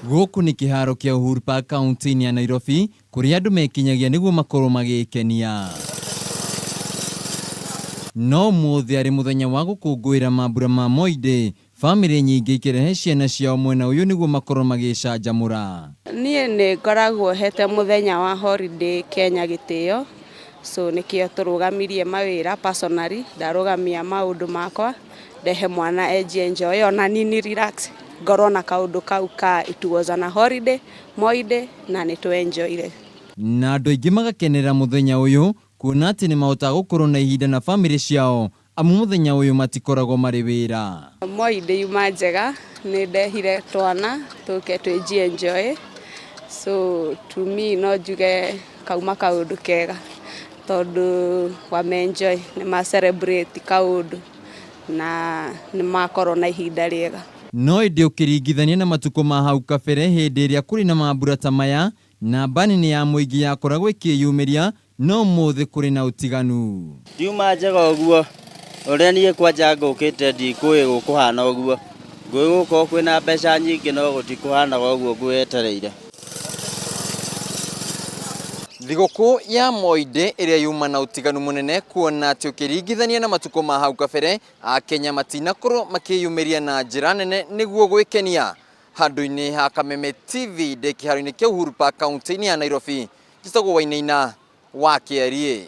Gũkũ nĩ kĩharo kĩa Uhuru Park kaunti-inĩ ya Nairobi, kũrĩa andũ mekinyagia nĩguo makorwo magĩkenia. No mũthĩ arĩ mũthenya wa gũkũngũĩra mambura ma Moi Day, famĩlĩ nyingĩ ikĩrehe ciana ciao mwena ũyũ nĩguo makorwo magĩcanjamũra. Niĩ nĩ ngoragwo hete mũthenya wa holiday Kenya gĩtĩo, so nĩkĩo tũrũgamirie mawĩra personally, ndarũgamia maũndũ makwa, ndehe mwana enjoy ona nini relax, ngorwo na kaũndũ kau ka it was on a holiday, Moi Day, na nĩ tũ-enjoyire. Na andũ aingĩ magakenera mũthenya ũyũ, kuona atĩ nĩ mahotaga gũkorwo na ihinda na famĩlĩ ciao, amu mũthenya ũyũ matikoragwo marĩ wĩra. Moi Day yuma njega, nĩ ndehire twana, tũke tũji-enjoy, so to me no njuge kauma kaũndũ kega, tondũ wame-enjoy, nĩ ma-celebrate kaũndũ, na nĩ makorwo na ihinda rĩega. No ĩndĩ ũkĩringithania na matukũ ma hau kabere hĩndĩ ĩrĩa kũrĩ na mambura ta maya, namba nene ya mũingĩ yakoragwo ĩkĩyumĩria, no mũthĩ kũrĩ na ũtiganu. Ndiuma njega ũguo, ũrĩa niĩ kwanja ngũkĩte ndikũĩ gũkũhana ũguo. Ngũĩ gũkorwo kwĩna mbeca nyingĩ no gũtikũhanaga ũguo ngwĩetereire. Thigũkũ ya Moi Day ĩrĩa yuma na ũtiganu mũnene, kuona atĩ ũkĩringithania na matukũ ma hau kabere, Akenya matinakorwo makĩyumĩria na njĩra nene nĩguo gwĩkenia. Handũ-inĩ ha Kameme TV, ndĩ kĩharo-inĩ kĩa Uhuru Park kaunti-inĩ ya Nairobi, njĩtagwo Wainaina wa Kĩarie.